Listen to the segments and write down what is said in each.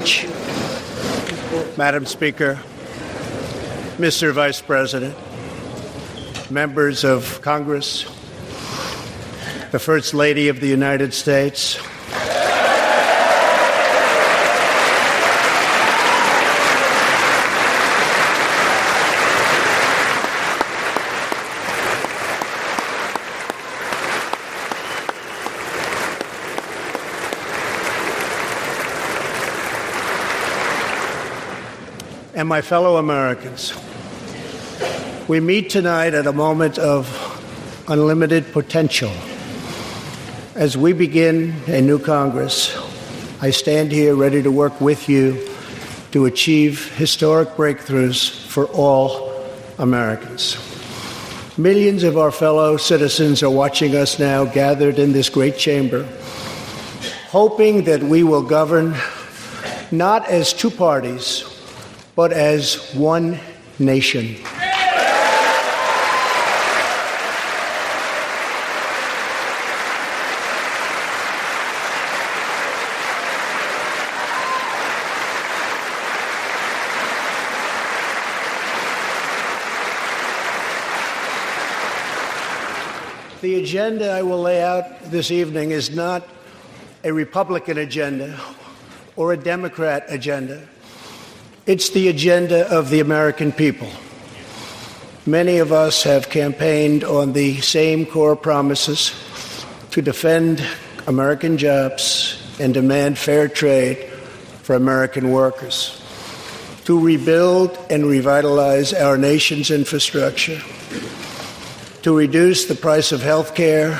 speech. Madam Speaker, Mr. Vice President, members of Congress, the First Lady of the United States, and my fellow Americans. We meet tonight at a moment of unlimited potential. As we begin a new Congress, I stand here ready to work with you to achieve historic breakthroughs for all Americans. Millions of our fellow citizens are watching us now gathered in this great chamber, hoping that we will govern not as two parties, but as one nation. The agenda I will lay out this evening is not a Republican agenda or a Democrat agenda. It's the agenda of the American people. Many of us have campaigned on the same core promises to defend American jobs and demand fair trade for American workers, to rebuild and revitalize our nation's infrastructure, to reduce the price of health care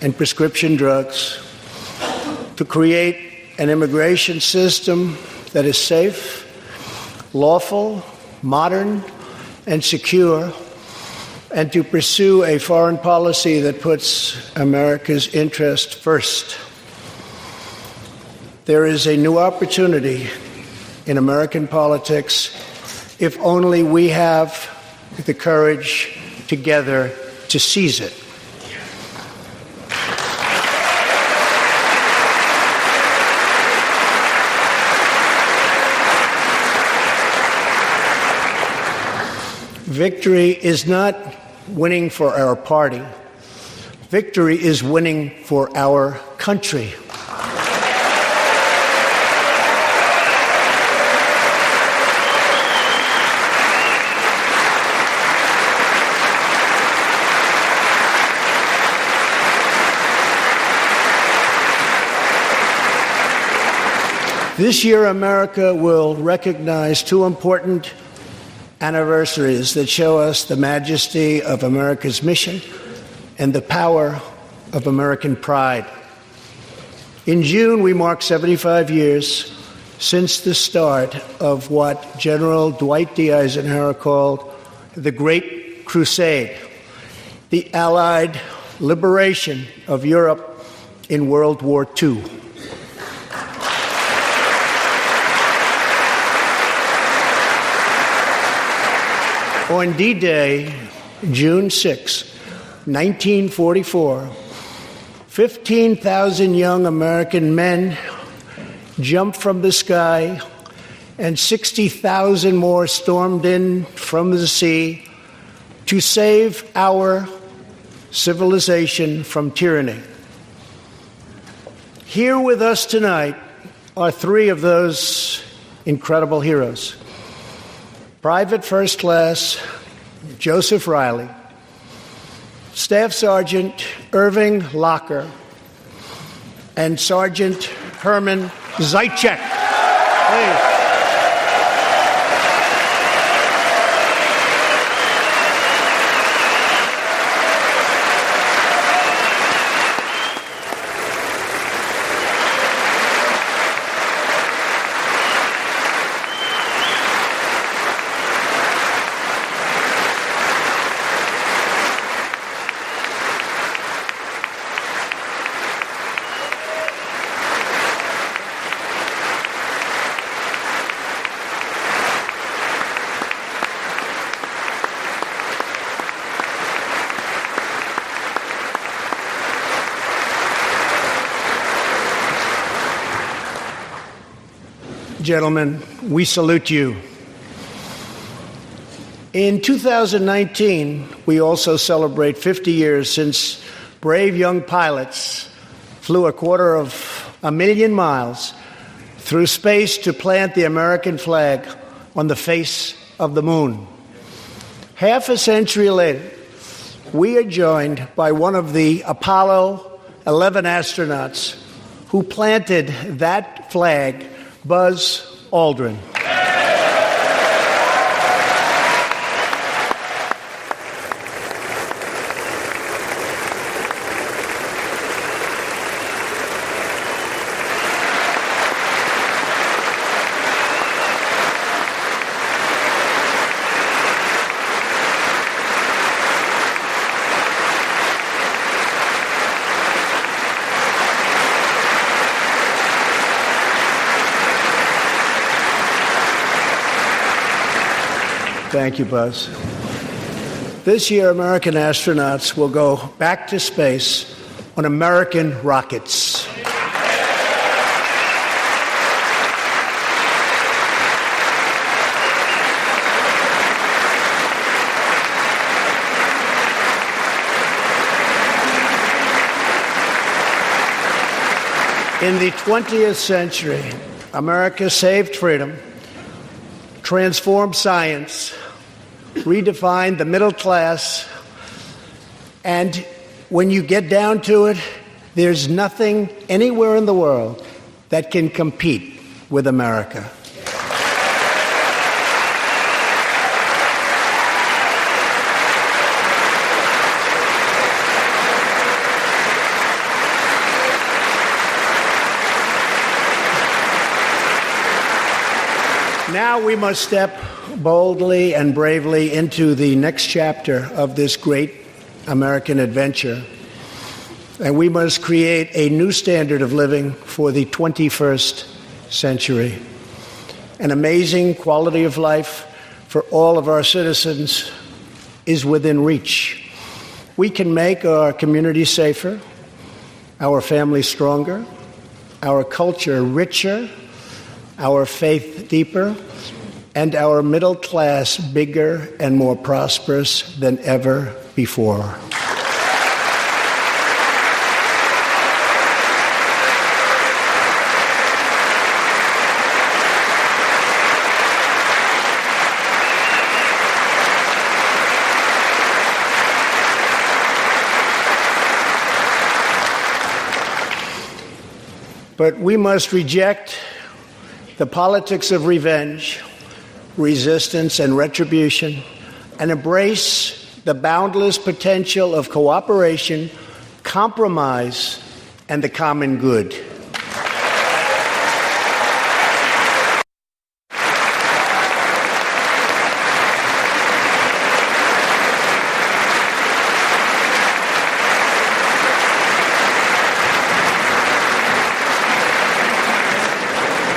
and prescription drugs, to create an immigration system that is safe, lawful, modern, and secure, and to pursue a foreign policy that puts America's interest first. There is a new opportunity in American politics if only we have the courage together to seize it. Victory is not winning for our party. Victory is winning for our country. This year, America will recognize two important anniversaries that show us the majesty of America's mission and the power of American pride. In June, we mark 75 years since the start of what General Dwight D. Eisenhower called the Great Crusade, the Allied liberation of Europe in World War II. On D-Day, June 6, 1944, 15,000 young American men jumped from the sky and 60,000 more stormed in from the sea to save our civilization from tyranny. Here with us tonight are three of those incredible heroes. Private First Class Joseph Riley, Staff Sergeant Irving Locker, and Sergeant Herman Zaitchik. Please. gentlemen, we salute you. In 2019, we also celebrate 50 years since brave young pilots flew 250,000 miles through space to plant the American flag on the face of the moon. Half a century later, we are joined by one of the Apollo 11 astronauts who planted that flag, Buzz Aldrin. Thank you, Buzz. This year, American astronauts will go back to space on American rockets. In the 20th century, America saved freedom, transformed science, redefined the middle class, and when you get down to it, there's nothing anywhere in the world that can compete with America. Now we must step boldly and bravely into the next chapter of this great American adventure. And we must create a new standard of living for the 21st century. An amazing quality of life for all of our citizens is within reach. We can make our community safer, our families stronger, our culture richer, our faith deeper, and our middle class bigger and more prosperous than ever before. But we must reject the politics of revenge, resistance, and retribution, and embrace the boundless potential of cooperation, compromise, and the common good.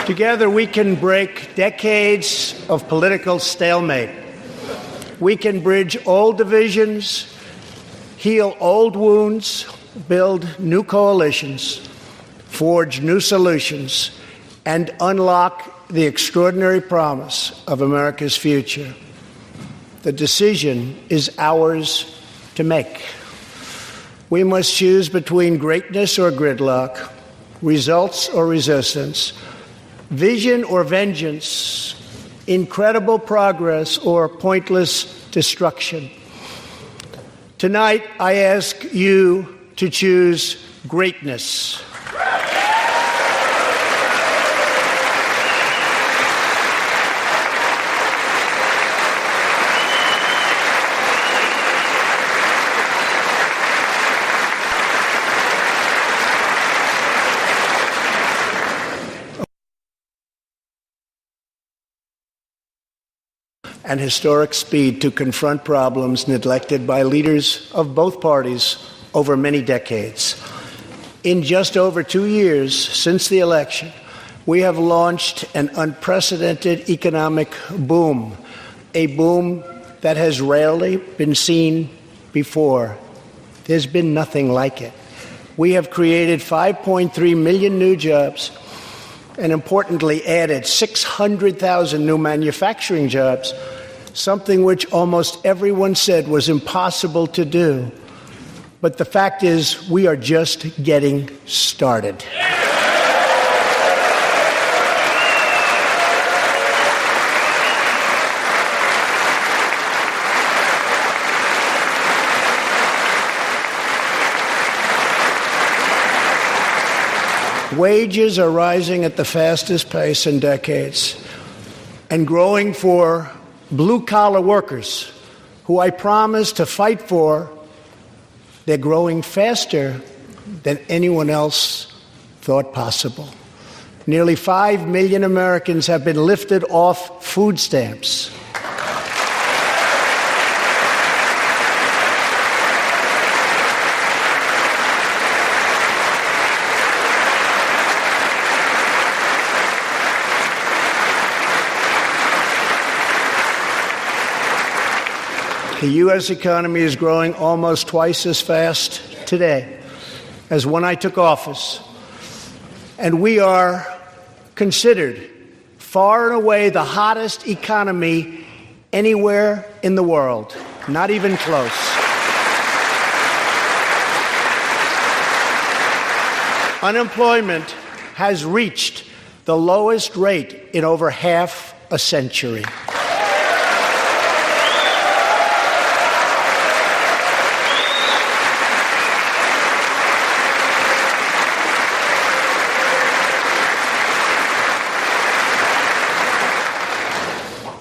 Together, we can break decades of political stalemate. We can bridge old divisions, heal old wounds, build new coalitions, forge new solutions, and unlock the extraordinary promise of America's future. The decision is ours to make. We must choose between greatness or gridlock, results or resistance, vision or vengeance, incredible progress or pointless destruction. Tonight, I ask you to choose greatness. And historic speed to confront problems neglected by leaders of both parties over many decades. In just over 2 years since the election, we have launched an unprecedented economic boom, a boom that has rarely been seen before. There's been nothing like it. We have created 5.3 million new jobs, and importantly added 600,000 new manufacturing jobs, something which almost everyone said was impossible to do. But the fact is, we are just getting started. Wages are rising at the fastest pace in decades and growing for blue-collar workers who I promised to fight for. They're growing faster than anyone else thought possible. Nearly 5 million Americans have been lifted off food stamps. The U.S. economy is growing almost twice as fast today as when I took office. And we are considered far and away the hottest economy anywhere in the world, not even close. Unemployment has reached the lowest rate in over half a century.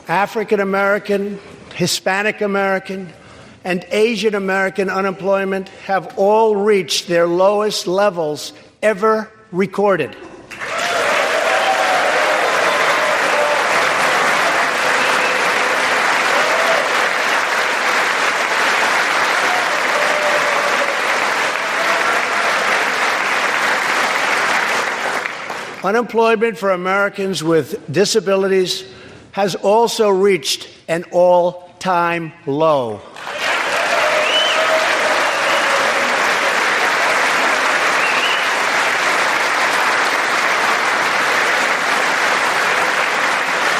African American, Hispanic American, and Asian American unemployment have all reached their lowest levels ever recorded. Unemployment for Americans with disabilities has also reached an all-time low.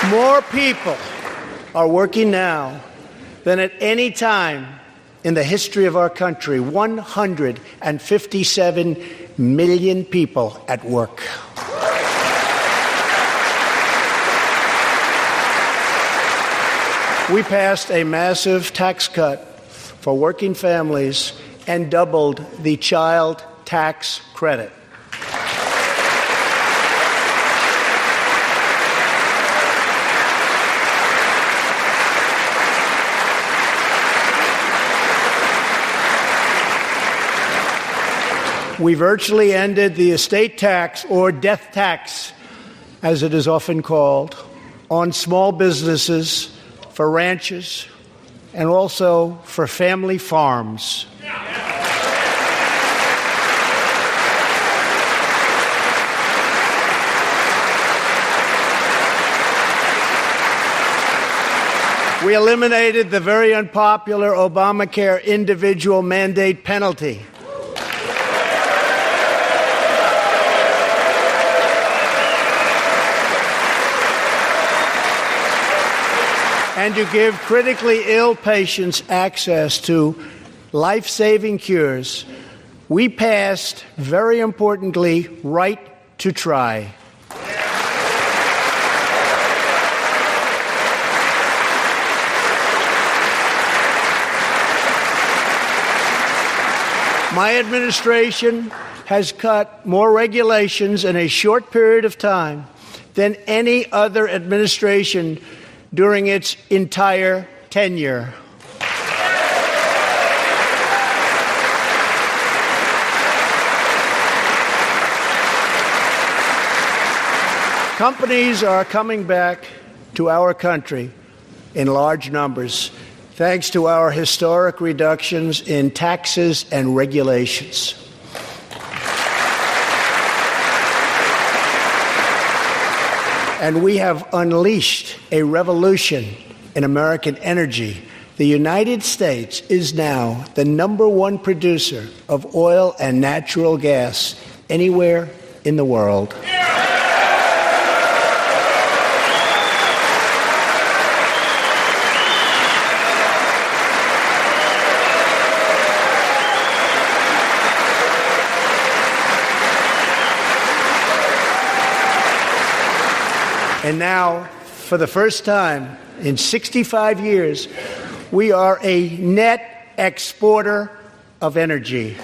More people are working now than at any time in the history of our country. 157 million people at work. We passed a massive tax cut for working families and doubled the child tax credit. We virtually ended the estate tax, or death tax, as it is often called, on small businesses, for ranches, and also for family farms. We eliminated the very unpopular Obamacare individual mandate penalty. And to give critically ill patients access to life-saving cures, we passed, very importantly, right to try. My administration has cut more regulations in a short period of time than any other administration during its entire tenure. Companies are coming back to our country in large numbers, thanks to our historic reductions in taxes and regulations. And we have unleashed a revolution in American energy. The United States is now the #1 producer of oil and natural gas anywhere in the world. And now, for the first time in 65 years, we are a net exporter of energy.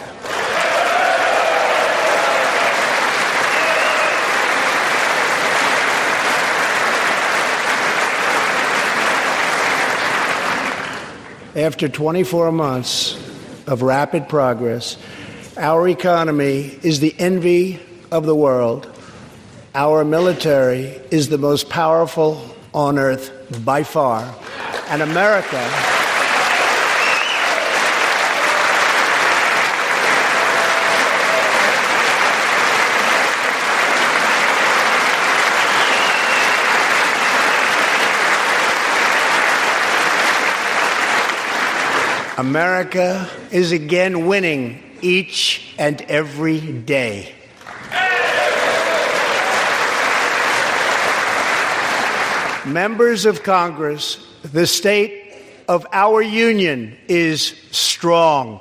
After 24 months of rapid progress, our economy is the envy of the world. Our military is the most powerful on earth by far. And America is again winning each and every day. Members of Congress, the state of our union is strong.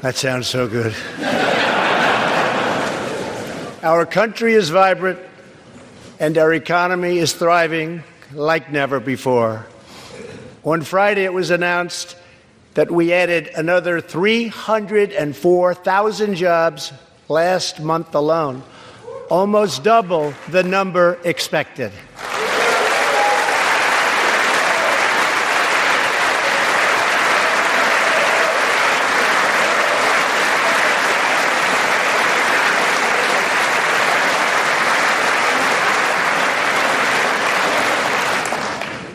That sounds so good. Our country is vibrant, and our economy is thriving like never before. On Friday, it was announced that we added another 304,000 jobs last month alone, almost double the number expected.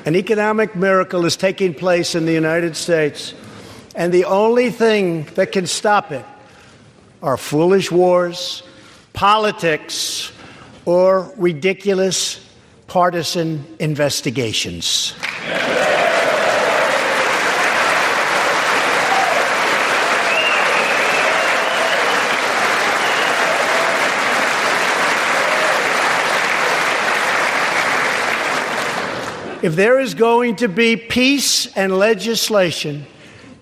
An economic miracle is taking place in the United States, and the only thing that can stop it are foolish wars, politics, or ridiculous partisan investigations. If there is going to be peace and legislation,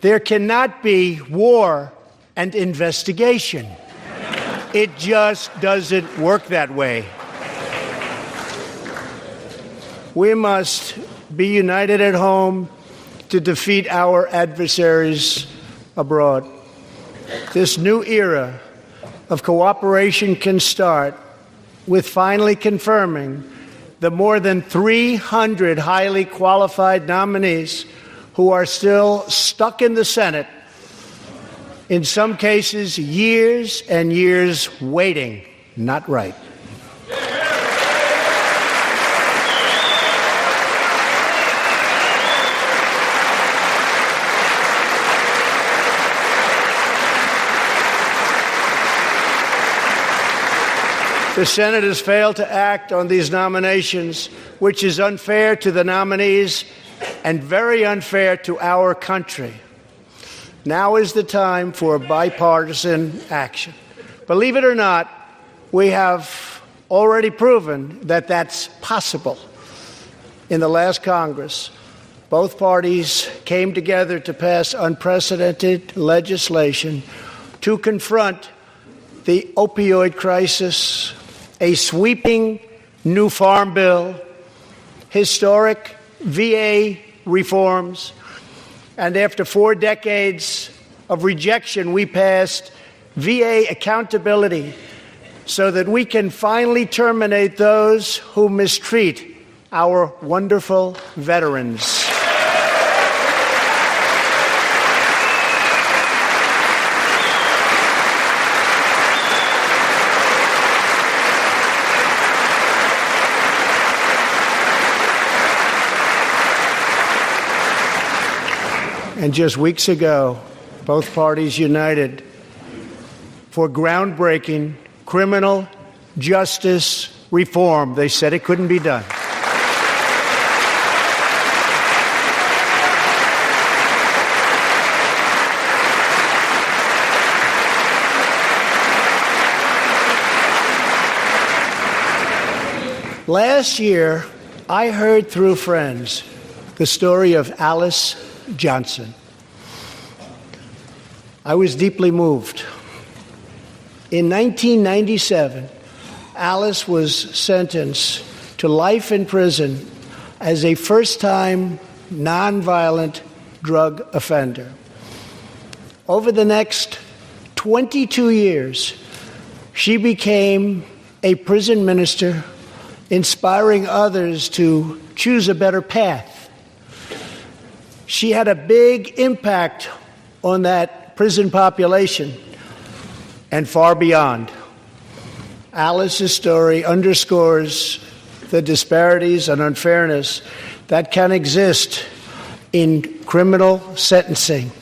there cannot be war and investigation. It just doesn't work that way. We must be united at home to defeat our adversaries abroad. This new era of cooperation can start with finally confirming the more than 300 highly qualified nominees who are still stuck in the Senate, in some cases years and years waiting. Not right. The Senate has failed to act on these nominations, which is unfair to the nominees and very unfair to our country. Now is the time for bipartisan action. Believe it or not, we have already proven that that's possible. In the last Congress, both parties came together to pass unprecedented legislation to confront the opioid crisis, a sweeping new farm bill, historic VA reforms, and after 4 decades of rejection, we passed VA accountability so that we can finally terminate those who mistreat our wonderful veterans. And just weeks ago, both parties united for groundbreaking criminal justice reform. They said it couldn't be done. Last year, I heard through friends the story of Alice Johnson. I was deeply moved. In 1997, Alice was sentenced to life in prison as a first-time nonviolent drug offender. Over the next 22 years, she became a prison minister, inspiring others to choose a better path. She had a big impact on that prison population and far beyond. Alice's story underscores the disparities and unfairness that can exist in criminal sentencing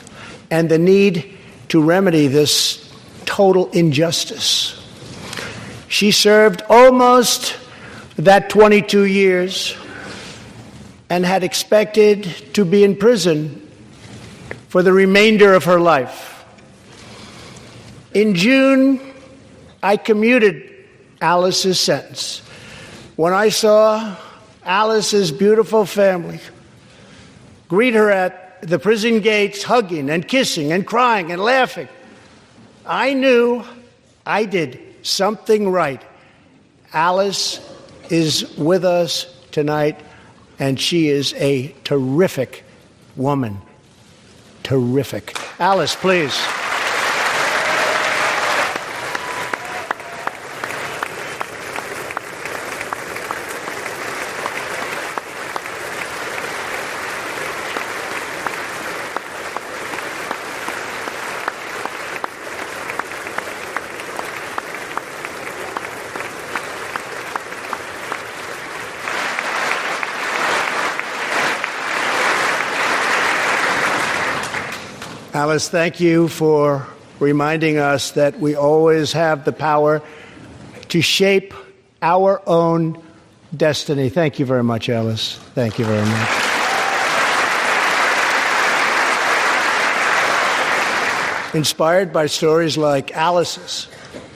and the need to remedy this total injustice. She served almost that 22 years and had expected to be in prison for the remainder of her life. In June, I commuted Alice's sentence. When I saw Alice's beautiful family greet her at the prison gates, hugging and kissing and crying and laughing, I knew I did something right. Alice is with us tonight, and she is a terrific woman. Terrific. Alice, please. Alice, thank you for reminding us that we always have the power to shape our own destiny. Thank you very much, Alice. Thank you very much. Inspired by stories like Alice's,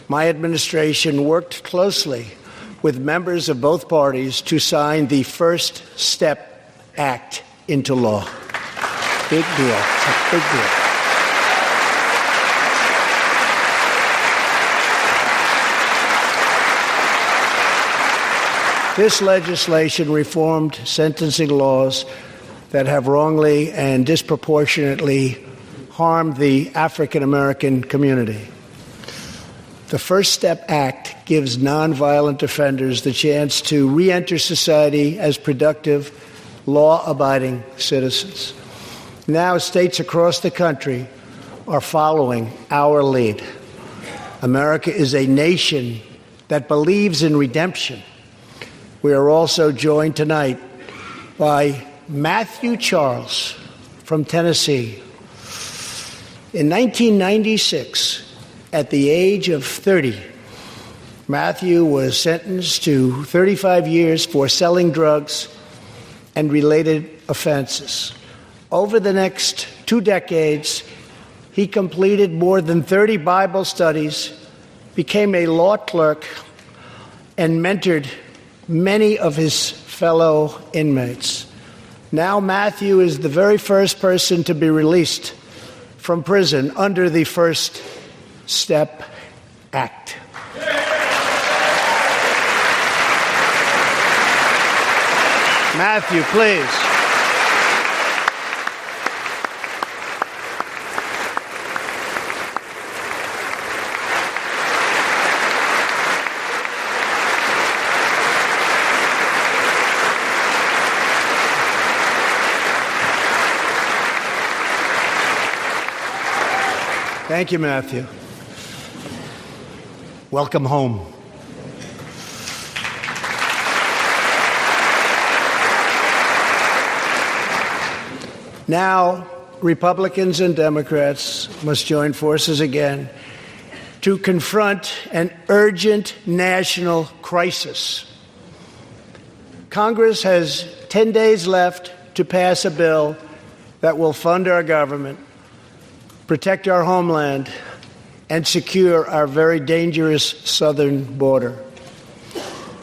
my administration worked closely with members of both parties to sign the First Step Act into law. Big deal. It's a big deal. This legislation reformed sentencing laws that have wrongly and disproportionately harmed the African American community. The First Step Act gives nonviolent offenders the chance to re-enter society as productive, law-abiding citizens. Now, states across the country are following our lead. America is a nation that believes in redemption. We are also joined tonight by Matthew Charles from Tennessee. In 1996, at the age of 30, Matthew was sentenced to 35 years for selling drugs and related offenses. Over the next 2 decades, he completed more than 30 Bible studies, became a law clerk, and mentored many of his fellow inmates. Now Matthew is the very first person to be released from prison under the First Step Act. Matthew, please. Thank you, Matthew. Welcome home. Now, Republicans and Democrats must join forces again to confront an urgent national crisis. Congress has 10 days left to pass a bill that will fund our government, protect our homeland, and secure our very dangerous southern border.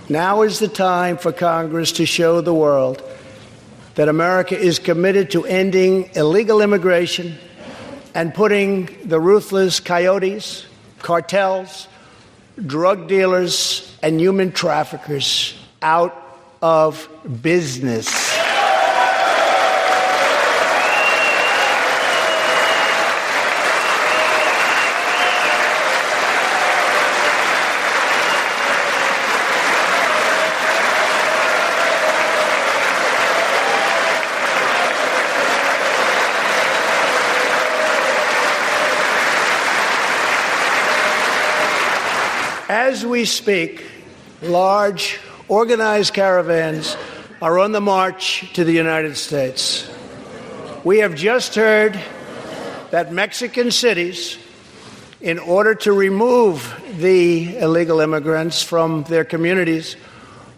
Now is the time for Congress to show the world that America is committed to ending illegal immigration and putting the ruthless coyotes, cartels, drug dealers, and human traffickers out of business. As we speak, large, organized caravans are on the march to the United States. We have just heard that Mexican cities, in order to remove the illegal immigrants from their communities,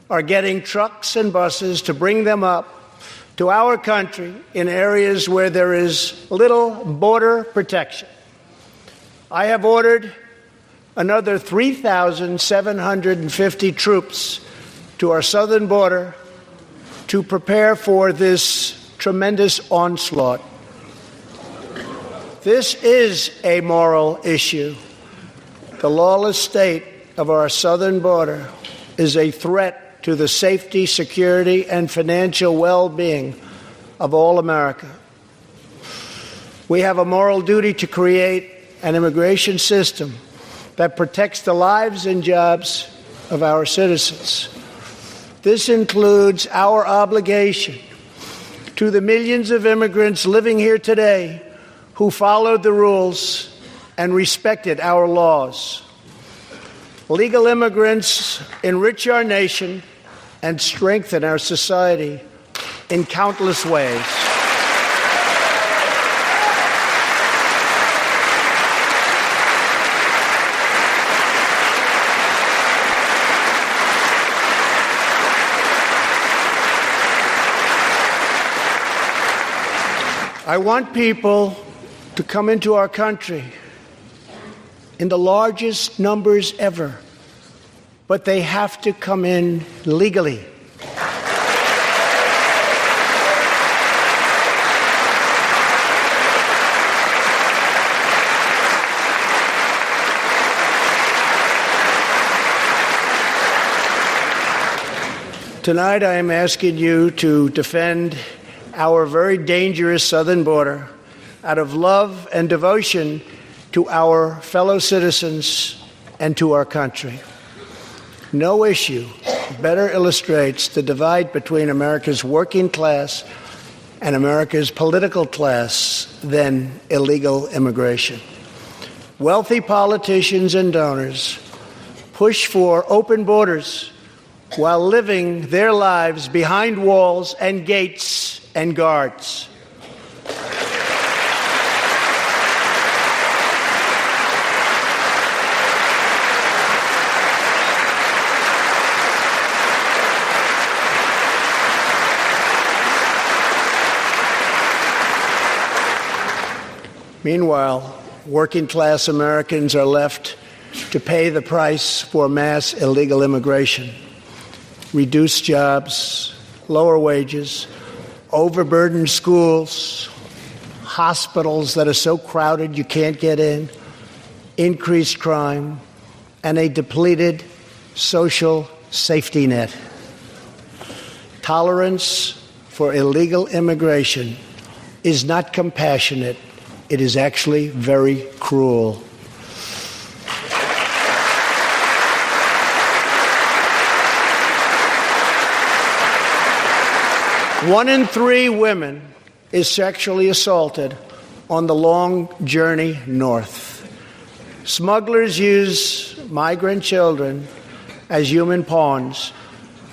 are getting trucks and buses to bring them up to our country in areas where there is little border protection. I have ordered another 3,750 troops to our southern border to prepare for this tremendous onslaught. This is a moral issue. The lawless state of our southern border is a threat to the safety, security, and financial well-being of all America. We have a moral duty to create an immigration system that protects the lives and jobs of our citizens. This includes our obligation to the millions of immigrants living here today who followed the rules and respected our laws. Legal immigrants enrich our nation and strengthen our society in countless ways. I want people to come into our country in the largest numbers ever, but they have to come in legally. Tonight I am asking you to defend our very dangerous southern border out of love and devotion to our fellow citizens and to our country. No issue better illustrates the divide between America's working class and America's political class than illegal immigration. Wealthy politicians and donors push for open borders while living their lives behind walls and gates and guards. Meanwhile, working-class Americans are left to pay the price for mass illegal immigration. Reduced jobs, lower wages, overburdened schools, hospitals that are so crowded you can't get in, increased crime, and a depleted social safety net. Tolerance for illegal immigration is not compassionate. It is actually very cruel. One in 3 women is sexually assaulted on the long journey north. Smugglers use migrant children as human pawns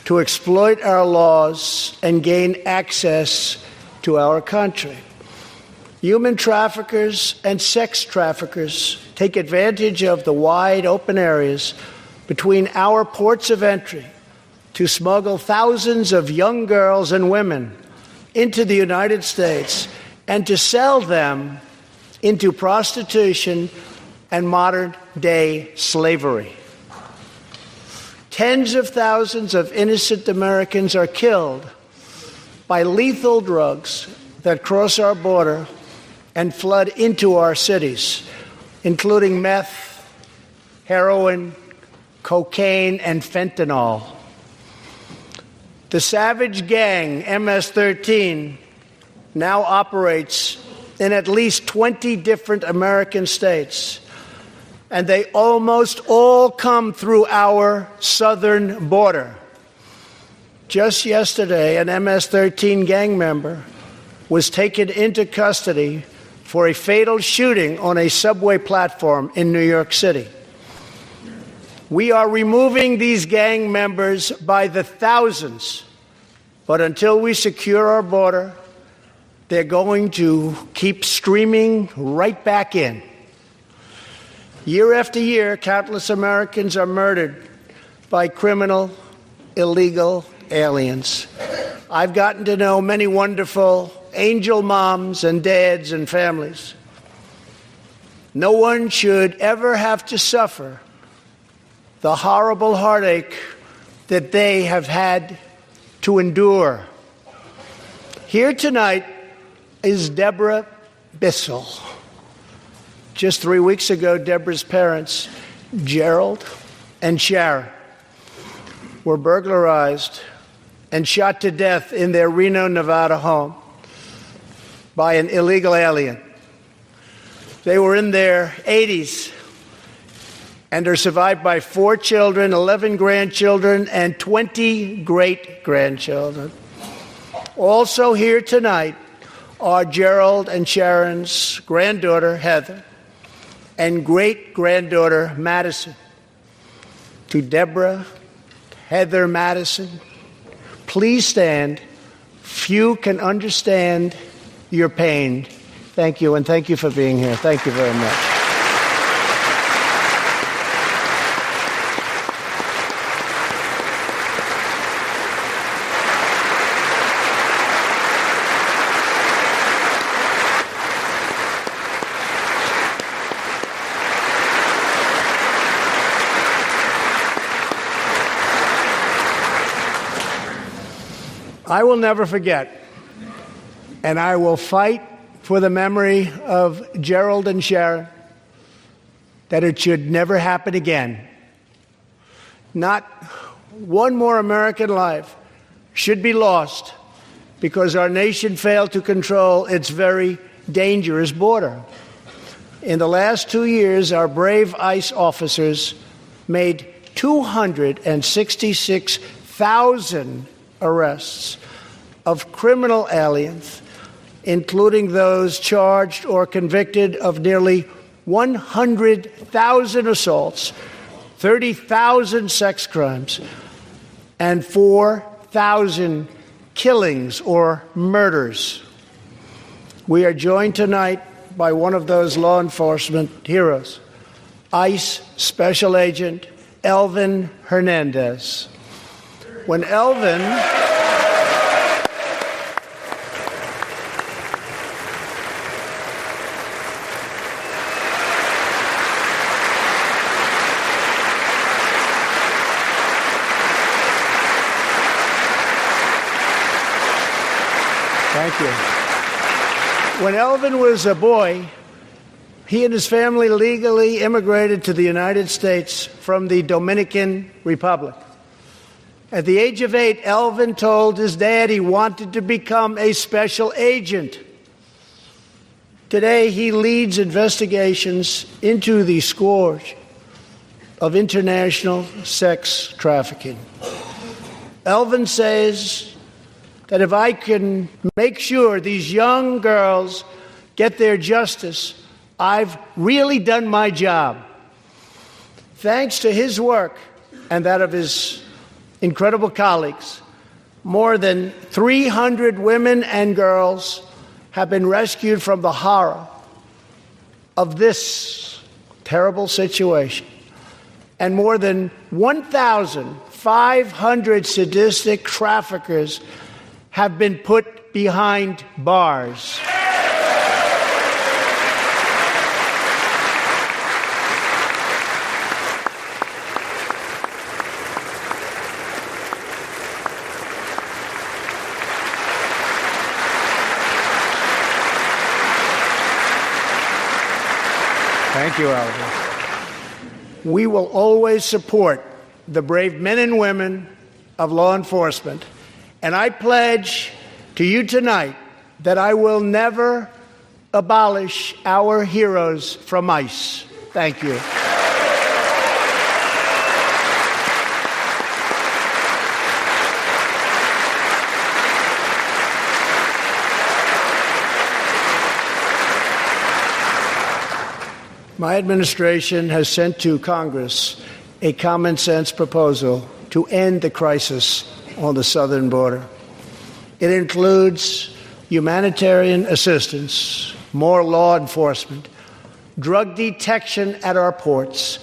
to exploit our laws and gain access to our country. Human traffickers and sex traffickers take advantage of the wide open areas between our ports of entry to smuggle thousands of young girls and women into the United States and to sell them into prostitution and modern-day slavery. Tens of thousands of innocent Americans are killed by lethal drugs that cross our border and flood into our cities, including meth, heroin, cocaine, and fentanyl. The savage gang, MS-13, now operates in at least 20 different American states, and they almost all come through our southern border. Just yesterday, an MS-13 gang member was taken into custody for a fatal shooting on a subway platform in New York City. We are removing these gang members by the thousands, but until we secure our border, they're going to keep streaming right back in. Year after year, countless Americans are murdered by criminal, illegal aliens. I've gotten to know many wonderful angel moms and dads and families. No one should ever have to suffer the horrible heartache that they have had to endure. Here tonight is Deborah Bissell. Just 3 weeks ago, Deborah's parents, Gerald and Sharon, were burglarized and shot to death in their Reno, Nevada home by an illegal alien. They were in their 80s and are survived by 4 children, 11 grandchildren, and 20 great-grandchildren. Also here tonight are Gerald and Sharon's granddaughter, Heather, and great-granddaughter, Madison. To Deborah, Heather, Madison, please stand. Few can understand your pain. Thank you, and thank you for being here. Thank you very much. I will never forget, and I will fight for the memory of Gerald and Sharon, that it should never happen again. Not one more American life should be lost because our nation failed to control its very dangerous border. In the last 2 years, our brave ICE officers made 266,000 arrests of criminal aliens, including those charged or convicted of nearly 100,000 assaults, 30,000 sex crimes, and 4,000 killings or murders. We are joined tonight by one of those law enforcement heroes, ICE Special Agent Elvin Hernandez. When Elvin Thank you. When Elvin was a boy, he and his family legally immigrated to the United States from the Dominican Republic. At the age of 8, Elvin told his dad he wanted to become a special agent. Today, he leads investigations into the scourge of international sex trafficking. Elvin says that if I can make sure these young girls get their justice, I've really done my job. Thanks to his work and that of his incredible colleagues, more than 300 women and girls have been rescued from the horror of this terrible situation. And more than 1,500 sadistic traffickers have been put behind bars. Thank you, Albert. We will always support the brave men and women of law enforcement, and I pledge to you tonight that I will never abolish our heroes from ICE. Thank you. My administration has sent to Congress a common-sense proposal to end the crisis on the southern border. It includes humanitarian assistance, more law enforcement, drug detection at our ports,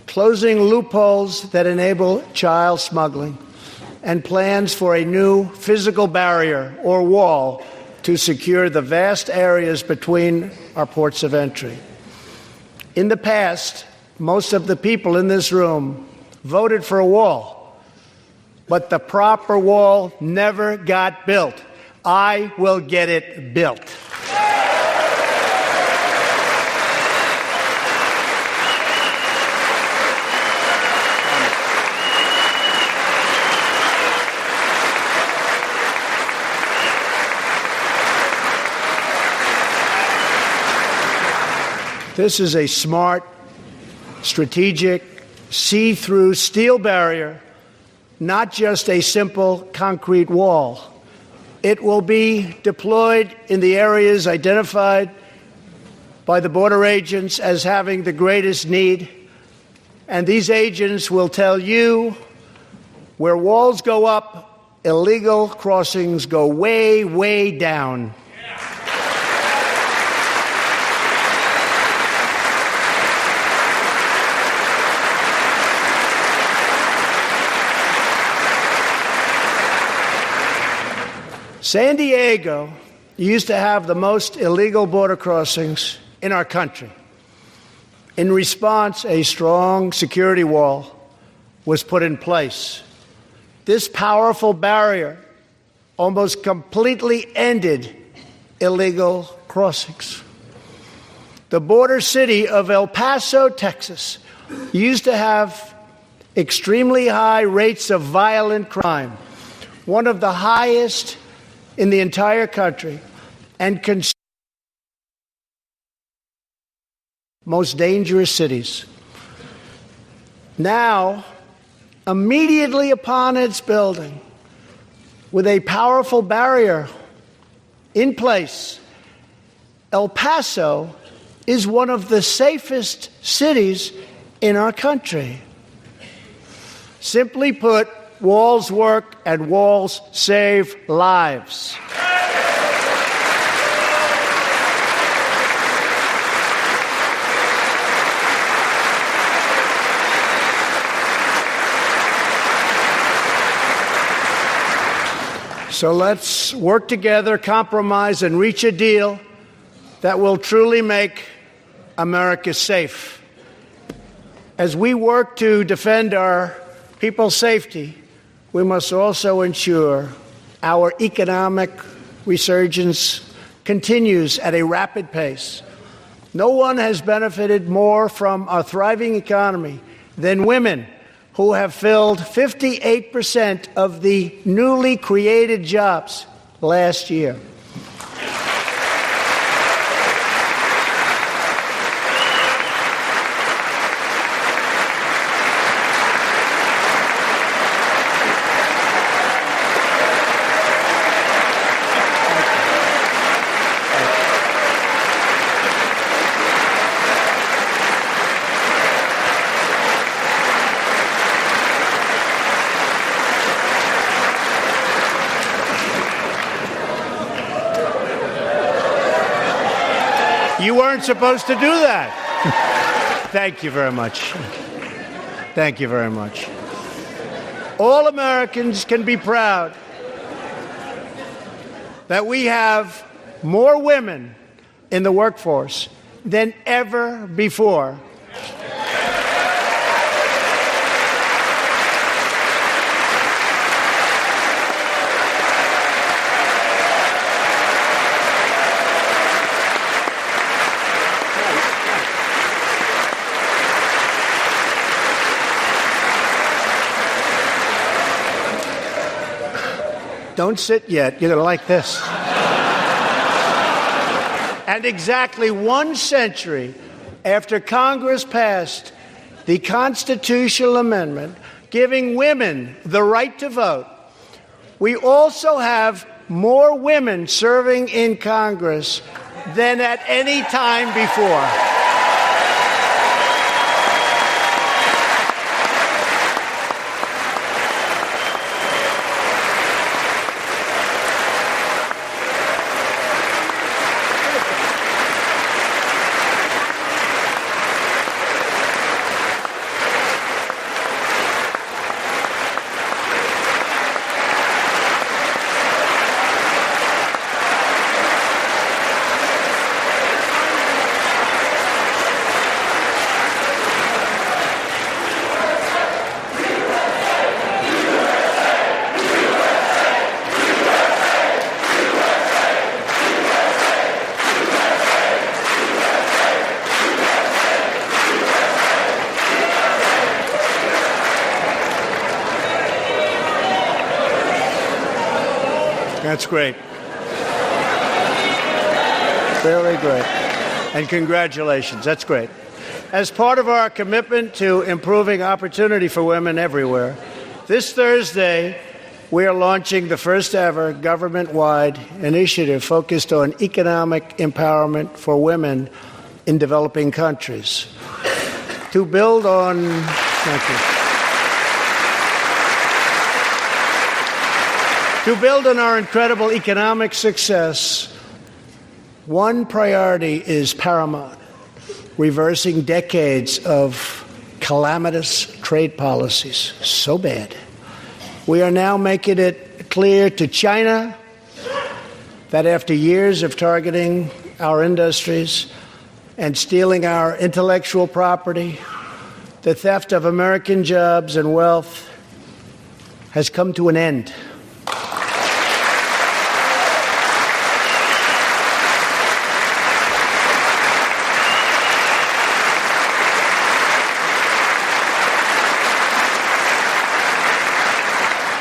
closing loopholes that enable child smuggling, and plans for a new physical barrier or wall to secure the vast areas between our ports of entry. In the past, most of the people in this room voted for a wall, but the proper wall never got built. I will get it built. This is a smart, strategic, see-through steel barrier, not just a simple concrete wall. It will be deployed in the areas identified by the border agents as having the greatest need, and these agents will tell you where walls go up, illegal crossings go way, way down. San Diego used to have the most illegal border crossings in our country. In response, a strong security wall was put in place. This powerful barrier almost completely ended illegal crossings. The border city of El Paso, Texas, used to have extremely high rates of violent crime, one of the highest in the entire country, and most dangerous cities. Now, immediately upon its building, with a powerful barrier in place, El Paso is one of the safest cities in our country. Simply put, walls work and walls save lives. So let's work together, compromise, and reach a deal that will truly make America safe. As we work to defend our people's safety, we must also ensure our economic resurgence continues at a rapid pace. No one has benefited more from a thriving economy than women, who have filled 58% of the newly created jobs last year. You weren't supposed to do that. Thank you very much. Thank you very much. All Americans can be proud that we have more women in the workforce than ever before. Don't sit yet. You're going to like this. And exactly 1 century after Congress passed the constitutional amendment giving women the right to vote, we also have more women serving in Congress than at any time before. That's great. Very great. And congratulations. That's great. As part of our commitment to improving opportunity for women everywhere, this Thursday, we are launching the first ever government-wide initiative focused on economic empowerment for women in developing countries. To build on... Thank you. To build on our incredible economic success, one priority is paramount: reversing decades of calamitous trade policies. So bad. We are now making it clear to China that after years of targeting our industries and stealing our intellectual property, the theft of American jobs and wealth has come to an end.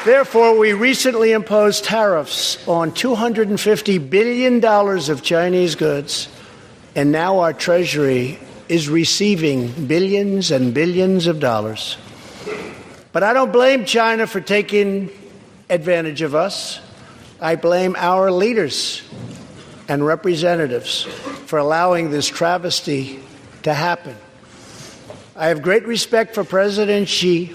Therefore, we recently imposed tariffs on $250 billion of Chinese goods, and now our Treasury is receiving billions and billions of dollars. But I don't blame China for taking advantage of us. I blame our leaders and representatives for allowing this travesty to happen. I have great respect for President Xi,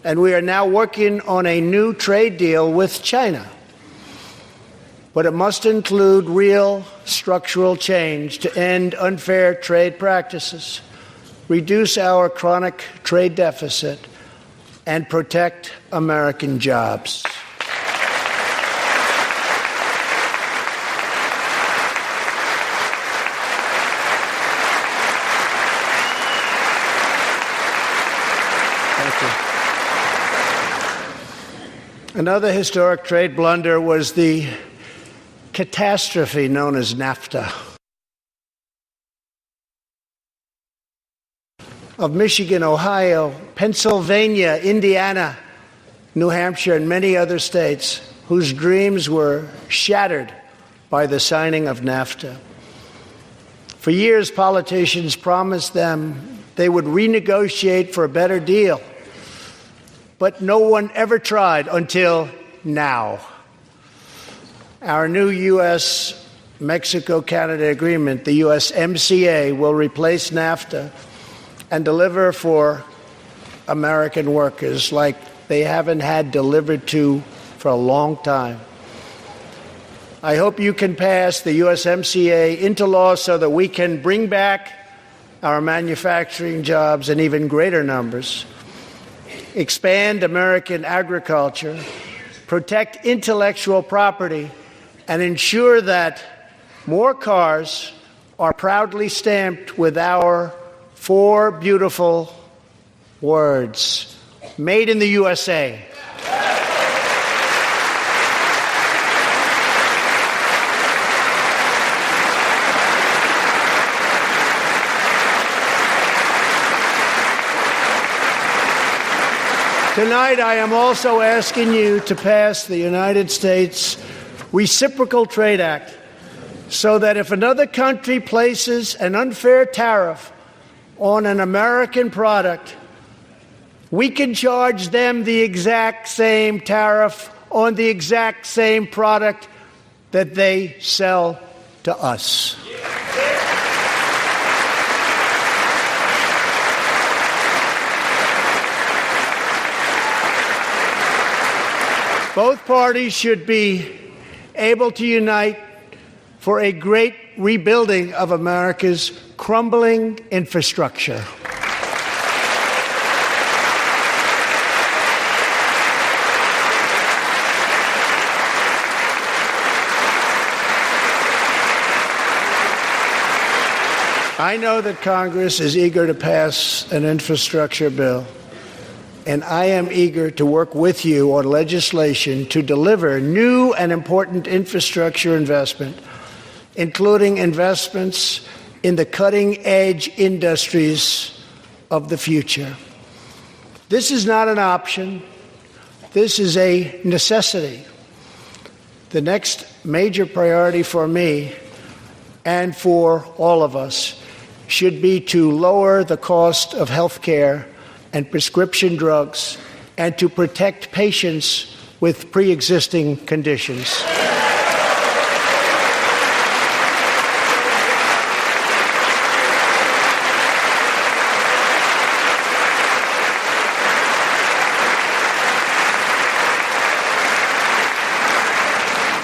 and we are now working on a new trade deal with China. But it must include real structural change to end unfair trade practices, reduce our chronic trade deficit, and protect American jobs. Another historic trade blunder was the catastrophe known as NAFTA. Of Michigan, Ohio, Pennsylvania, Indiana, New Hampshire, and many other states whose dreams were shattered by the signing of NAFTA. For years, politicians promised them they would renegotiate for a better deal. But no one ever tried until now. Our new U.S.-Mexico-Canada agreement, the USMCA, will replace NAFTA and deliver for American workers like they haven't had delivered to for a long time. I hope you can pass the USMCA into law so that we can bring back our manufacturing jobs in even greater numbers, expand American agriculture, protect intellectual property, and ensure that more cars are proudly stamped with our 4 beautiful words, made in the USA. Tonight, I am also asking you to pass the United States Reciprocal Trade Act so that if another country places an unfair tariff on an American product, we can charge them the exact same tariff on the exact same product that they sell to us. Both parties should be able to unite for a great rebuilding of America's crumbling infrastructure. I know that Congress is eager to pass an infrastructure bill, and I am eager to work with you on legislation to deliver new and important infrastructure investment, including investments in the cutting-edge industries of the future. This is not an option. This is a necessity. The next major priority for me and for all of us should be to lower the cost of health care and prescription drugs and to protect patients with pre-existing conditions.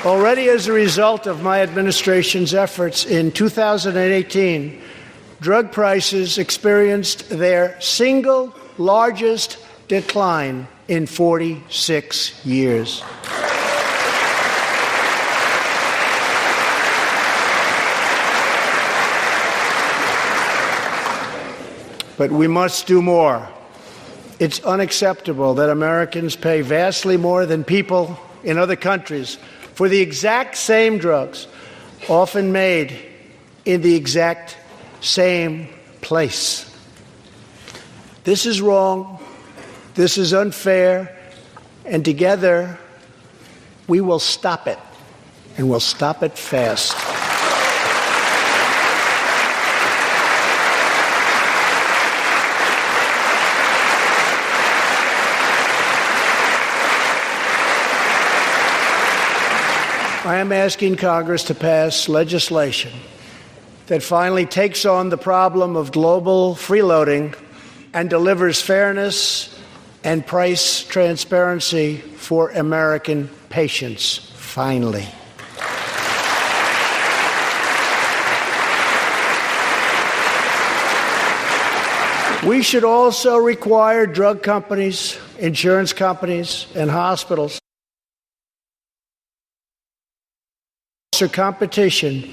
Already as a result of my administration's efforts in 2018, drug prices experienced their single largest decline in 46 years. But we must do more. It's unacceptable that Americans pay vastly more than people in other countries for the exact same drugs, often made in the exact same place. This is wrong. This is unfair. And together, we will stop it. And we'll stop it fast. I am asking Congress to pass legislation that finally takes on the problem of global freeloading and delivers fairness and price transparency for American patients, finally. We should also require drug companies, insurance companies, and hospitals to competition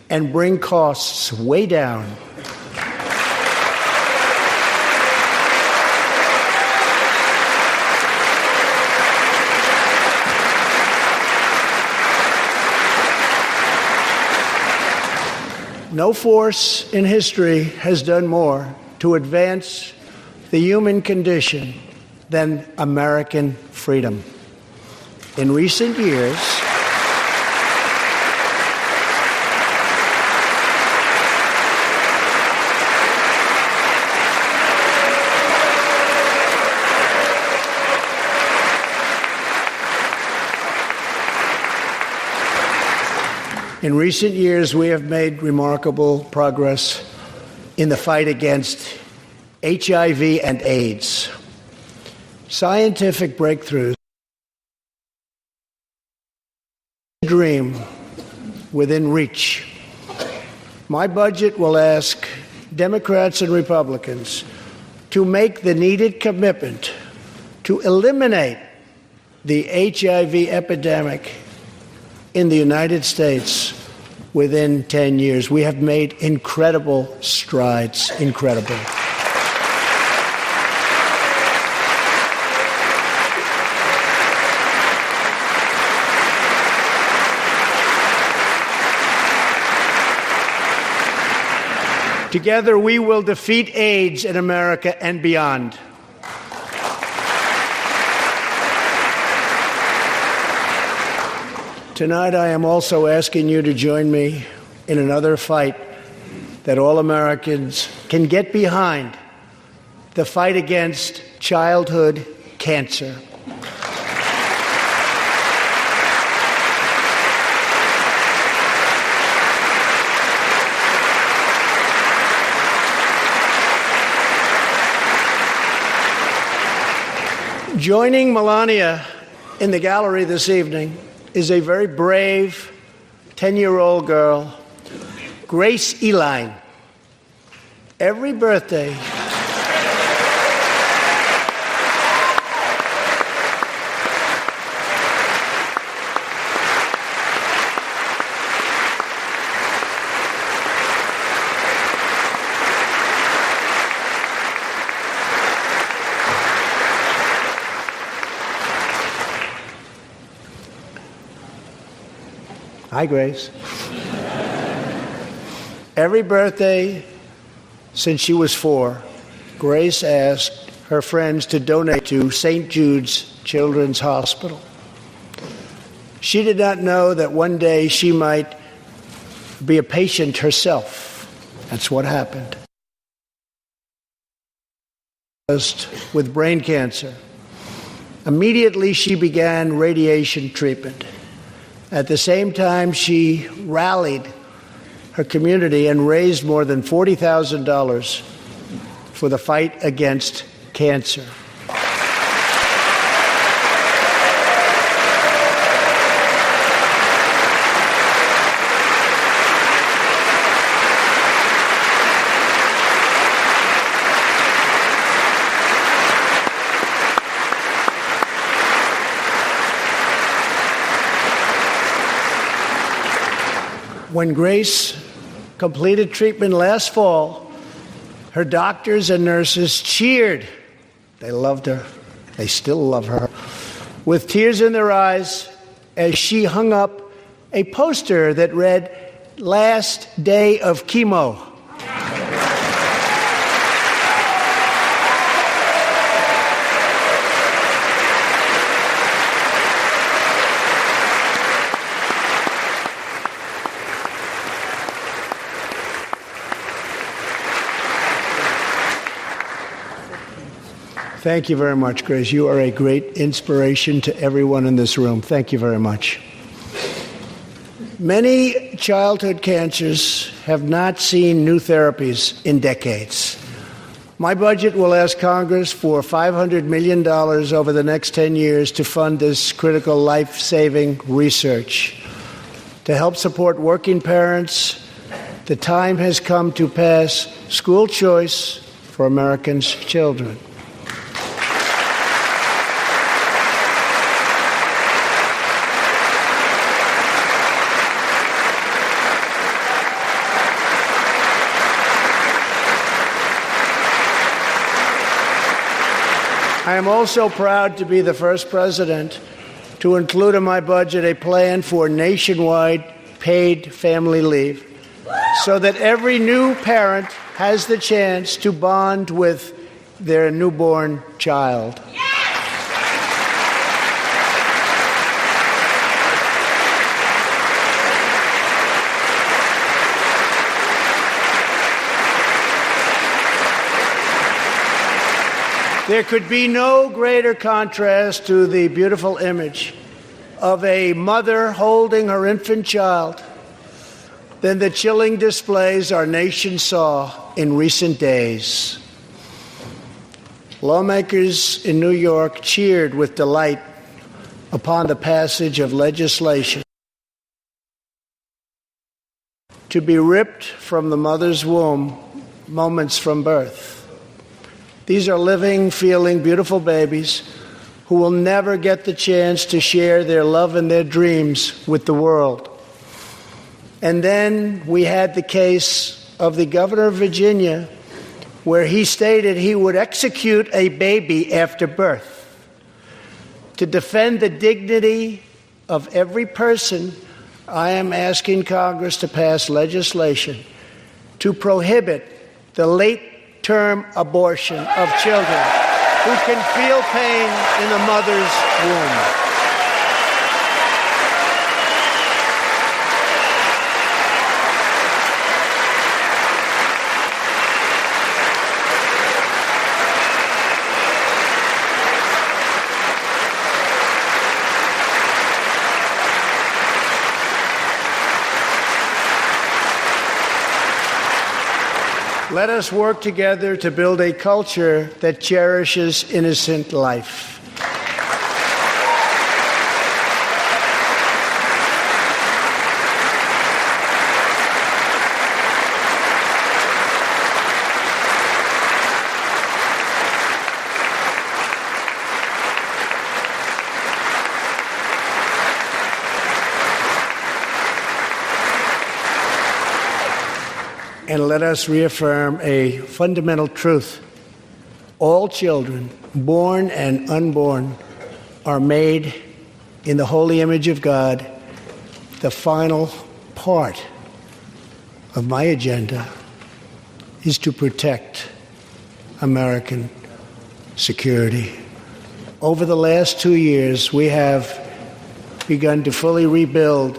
and bring costs way down. No force in history has done more to advance the human condition than American freedom. In recent years, we have made remarkable progress in the fight against HIV and AIDS. Scientific breakthroughs, dream within reach. My budget will ask Democrats and Republicans to make the needed commitment to eliminate the HIV epidemic in the United States within 10 years. We have made incredible strides, incredible. Together, we will defeat AIDS in America and beyond. Tonight, I am also asking you to join me in another fight that all Americans can get behind, the fight against childhood cancer. Joining Melania in the gallery this evening is a very brave 10-year-old girl, Grace Eline. Every birthday, hi, Grace. Every birthday since she was 4, Grace asked her friends to donate to St. Jude's Children's Hospital. She did not know that one day she might be a patient herself. That's what happened. With brain cancer. Immediately, she began radiation treatment. At the same time, she rallied her community and raised more than $40,000 for the fight against cancer. When Grace completed treatment last fall, her doctors and nurses cheered. They loved her. They still love her. With tears in their eyes as she hung up a poster that read, "Last day of chemo." Thank you very much, Grace. You are a great inspiration to everyone in this room. Thank you very much. Many childhood cancers have not seen new therapies in decades. My budget will ask Congress for $500 million over the next 10 years to fund this critical life-saving research. To help support working parents, the time has come to pass school choice for Americans' children. I am also proud to be the first president to include in my budget a plan for nationwide paid family leave so that every new parent has the chance to bond with their newborn child. There could be no greater contrast to the beautiful image of a mother holding her infant child than the chilling displays our nation saw in recent days. Lawmakers in New York cheered with delight upon the passage of legislation to be ripped from the mother's womb moments from birth. These are living, feeling, beautiful babies who will never get the chance to share their love and their dreams with the world. And then we had the case of the governor of Virginia, where he stated he would execute a baby after birth. To defend the dignity of every person, I am asking Congress to pass legislation to prohibit the late-term abortion of children who can feel pain in a mother's womb. Let us work together to build a culture that cherishes innocent life. And let us reaffirm a fundamental truth. All children, born and unborn, are made in the holy image of God. The final part of my agenda is to protect American security. Over the last 2 years, we have begun to fully rebuild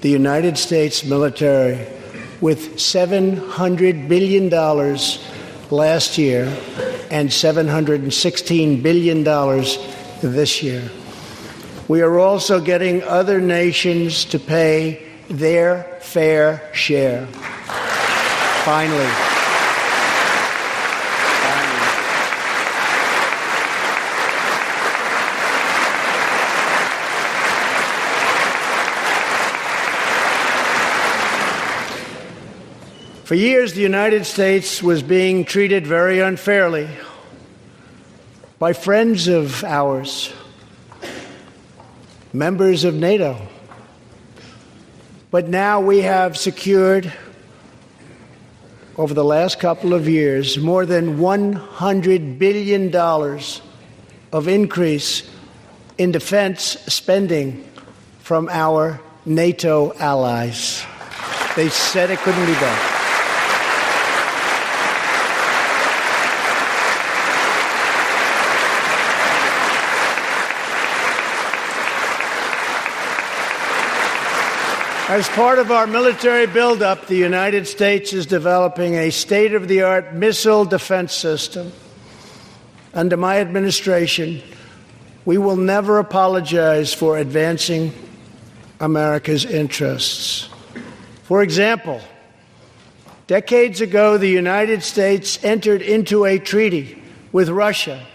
the United States military with $700 billion last year and $716 billion this year. We are also getting other nations to pay their fair share. Finally. For years, the United States was being treated very unfairly by friends of ours, members of NATO. But now we have secured, over the last couple of years, more than $100 billion of increase in defense spending from our NATO allies. They said it couldn't be done. As part of our military buildup, the United States is developing a state-of-the-art missile defense system. Under my administration, we will never apologize for advancing America's interests. For example, decades ago, the United States entered into a treaty with Russia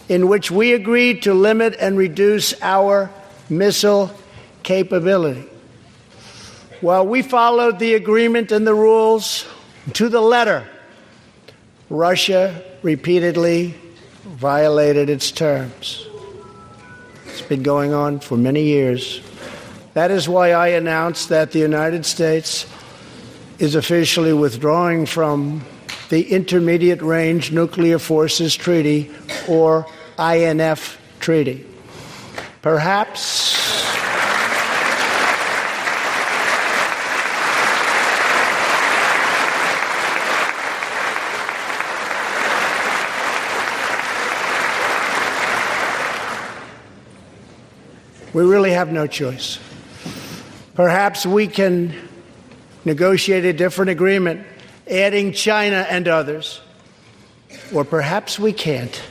in which we agreed to limit and reduce our missile capability. While we followed the agreement and the rules to the letter, Russia repeatedly violated its terms. It's been going on for many years. That is why I announced that the United States is officially withdrawing from the Intermediate Range Nuclear Forces Treaty, or INF Treaty. Perhaps we really have no choice. Perhaps we can negotiate a different agreement, adding China and others. Or perhaps we can't,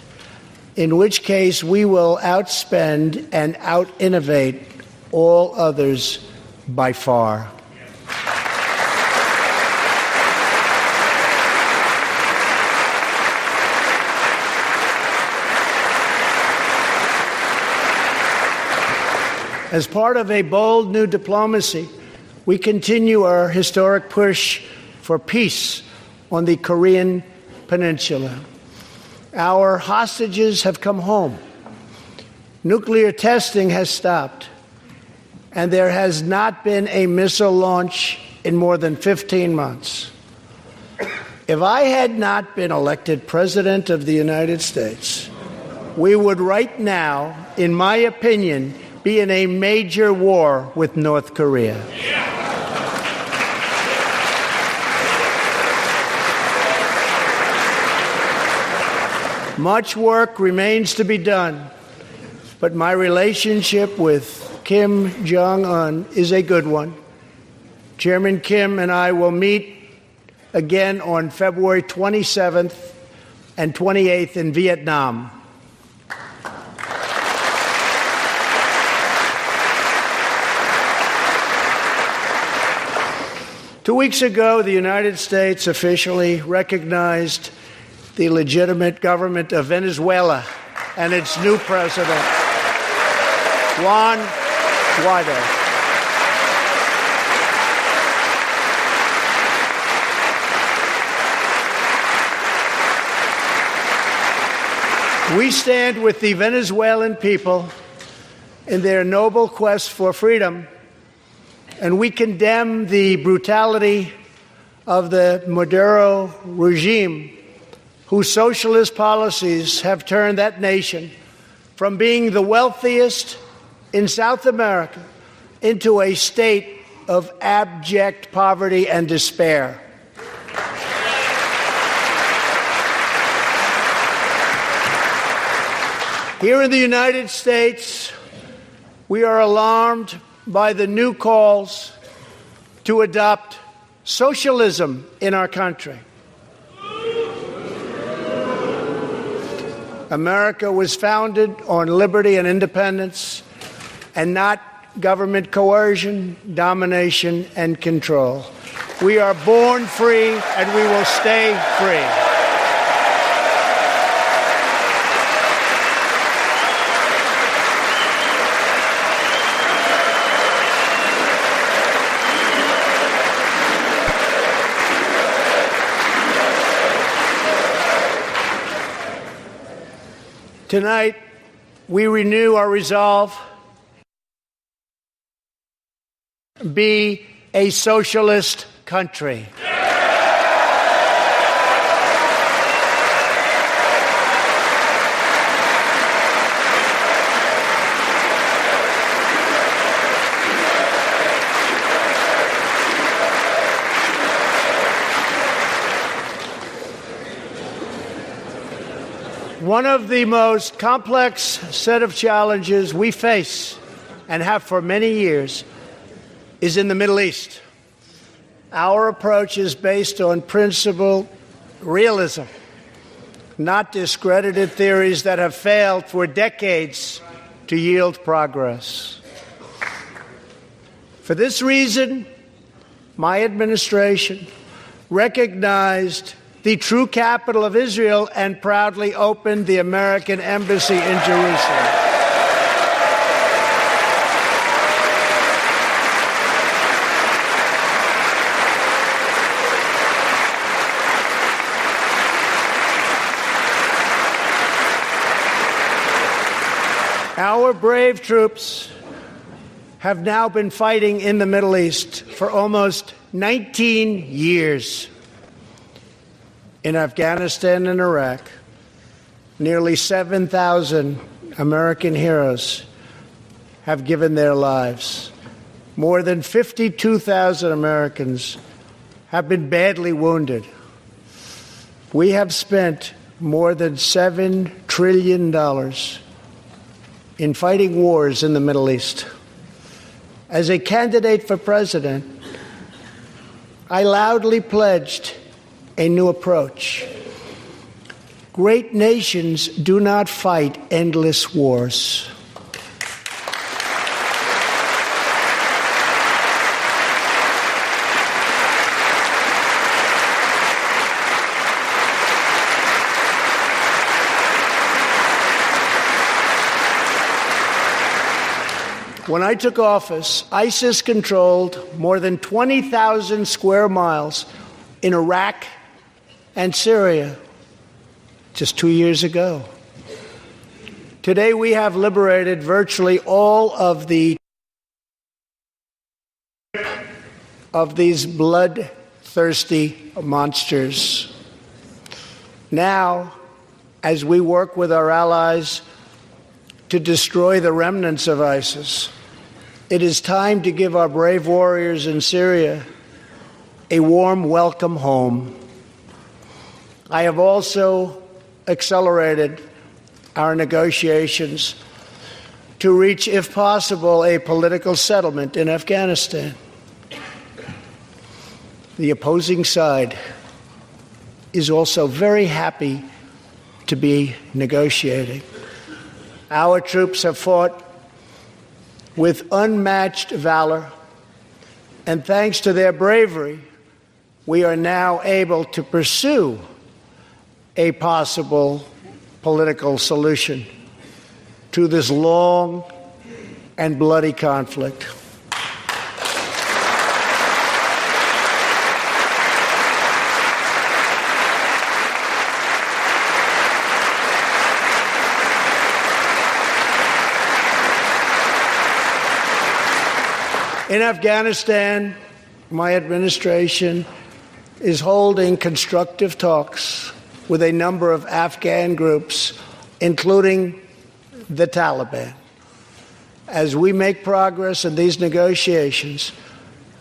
in which case we will outspend and out-innovate all others by far. As part of a bold new diplomacy, we continue our historic push for peace on the Korean Peninsula. Our hostages have come home. Nuclear testing has stopped, and there has not been a missile launch in more than 15 months. If I had not been elected President of the United States, we would right now, in my opinion, be in a major war with North Korea. Much work remains to be done, but my relationship with Kim Jong-un is a good one. Chairman Kim and I will meet again on February 27th and 28th in Vietnam. 2 weeks ago, the United States officially recognized the legitimate government of Venezuela and its new president, Juan Guaido. We stand with the Venezuelan people in their noble quest for freedom, and we condemn the brutality of the Maduro regime, whose socialist policies have turned that nation from being the wealthiest in South America into a state of abject poverty and despair. Here in the United States, we are alarmed by the new calls to adopt socialism in our country. America was founded on liberty and independence, and not government coercion, domination, and control. We are born free, and we will stay free. Tonight, we renew our resolve to be a socialist country. One of the most complex set of challenges we face, and have for many years, is in the Middle East. Our approach is based on principled realism, not discredited theories that have failed for decades to yield progress. For this reason, my administration recognized the true capital of Israel and proudly opened the American embassy in Jerusalem. Our brave troops have now been fighting in the Middle East for almost 19 years. In Afghanistan and Iraq, nearly 7,000 American heroes have given their lives. More than 52,000 Americans have been badly wounded. We have spent more than $7 trillion in fighting wars in the Middle East. As a candidate for president, I loudly pledged a new approach. Great nations do not fight endless wars. When I took office, ISIS controlled more than 20,000 square miles in Iraq and Syria just 2 years ago. Today, we have liberated virtually all of these bloodthirsty monsters. Now, as we work with our allies to destroy the remnants of ISIS, it is time to give our brave warriors in Syria a warm welcome home. I have also accelerated our negotiations to reach, if possible, a political settlement in Afghanistan. The opposing side is also very happy to be negotiating. Our troops have fought with unmatched valor, and thanks to their bravery, we are now able to pursue a possible political solution to this long and bloody conflict. In Afghanistan, my administration is holding constructive talks with a number of Afghan groups, including the Taliban. As we make progress in these negotiations,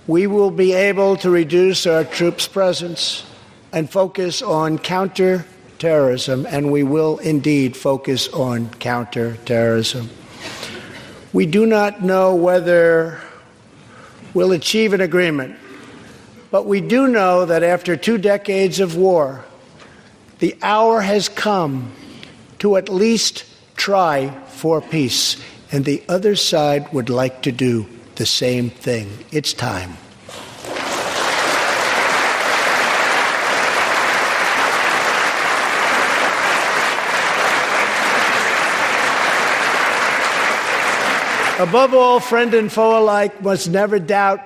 we will be able to reduce our troops' presence and focus on counterterrorism, and we will indeed focus on counterterrorism. We do not know whether we'll achieve an agreement, but we do know that after 2 decades of war, the hour has come to at least try for peace, and the other side would like to do the same thing. It's time. Above all, friend and foe alike must never doubt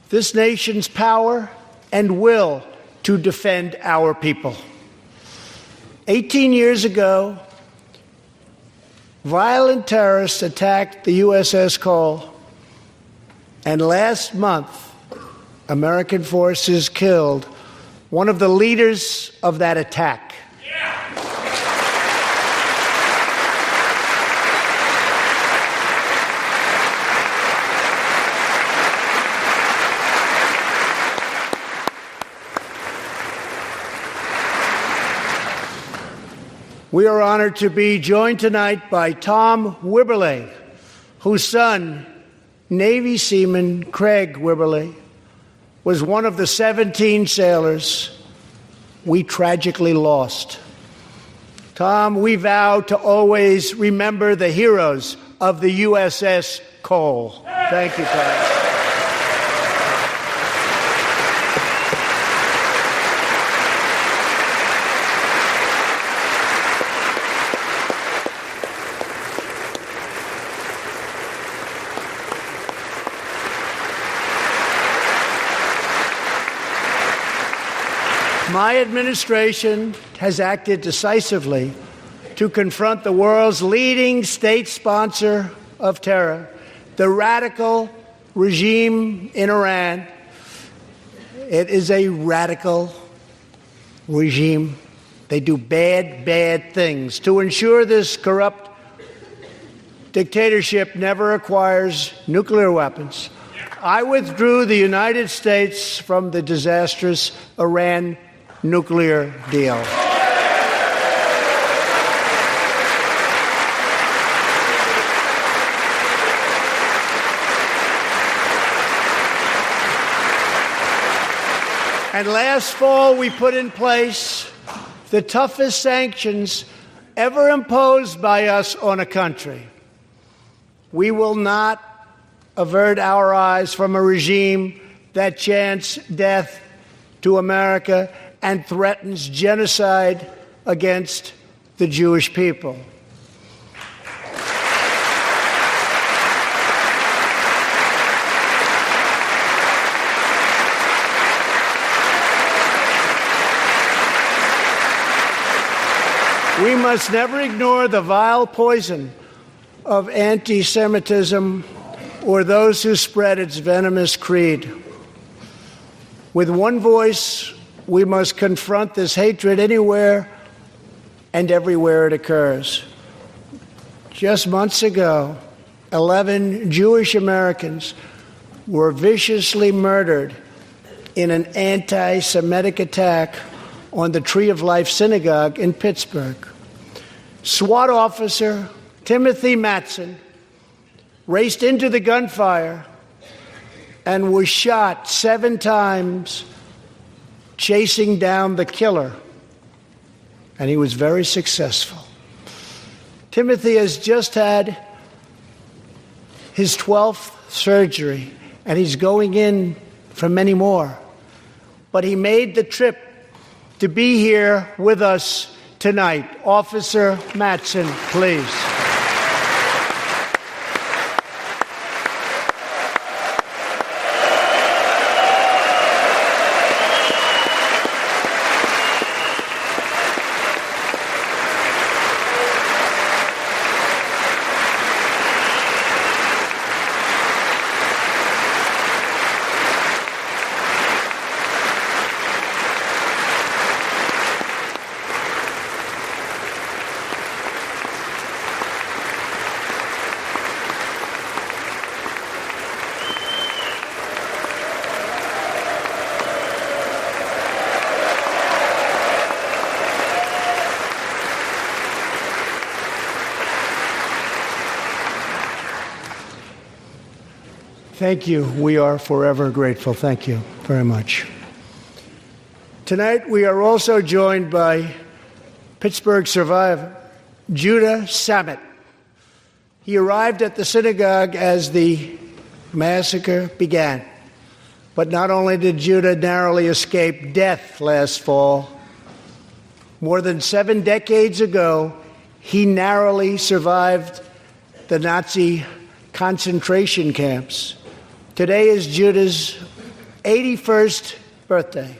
this nation's power and will to defend our people. 18 years ago, violent terrorists attacked the USS Cole, and last month, American forces killed one of the leaders of that attack. We are honored to be joined tonight by Tom Wibberley, whose son, Navy seaman Craig Wibberley, was one of the 17 sailors we tragically lost. Tom, we vow to always remember the heroes of the USS Cole. Thank you, Tom. My administration has acted decisively to confront the world's leading state sponsor of terror, the radical regime in Iran. It is a radical regime. They do bad, bad things. To ensure this corrupt dictatorship never acquires nuclear weapons, I withdrew the United States from the disastrous Iran nuclear deal. And last fall, we put in place the toughest sanctions ever imposed by us on a country. We will not avert our eyes from a regime that chants death to America and threatens genocide against the Jewish people. We must never ignore the vile poison of anti-Semitism or those who spread its venomous creed. With one voice, we must confront this hatred anywhere and everywhere it occurs. Just months ago, 11 Jewish Americans were viciously murdered in an anti-Semitic attack on the Tree of Life Synagogue in Pittsburgh. SWAT officer Timothy Matson raced into the gunfire and was shot 7 times chasing down the killer, and he was very successful. Timothy has just had his 12th surgery, and he's going in for many more. but he made the trip to be here with us tonight. Officer Mattson, please. Thank you. We are forever grateful. Thank you very much. Tonight, we are also joined by Pittsburgh survivor, Judah Samet. He arrived at the synagogue as the massacre began. But not only did Judah narrowly escape death last fall, more than 7 decades ago, he narrowly survived the Nazi concentration camps. Today is Judah's 81st birthday.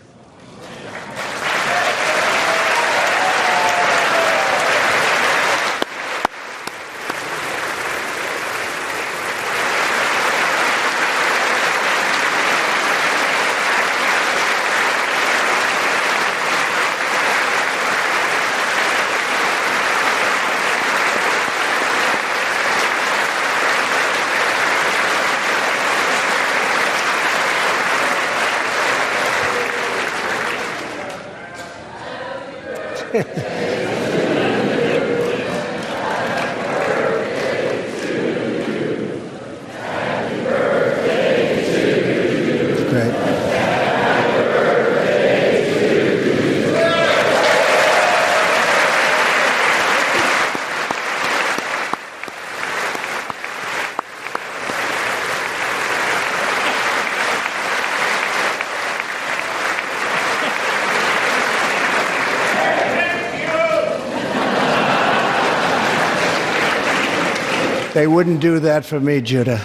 They wouldn't do that for me, Judah.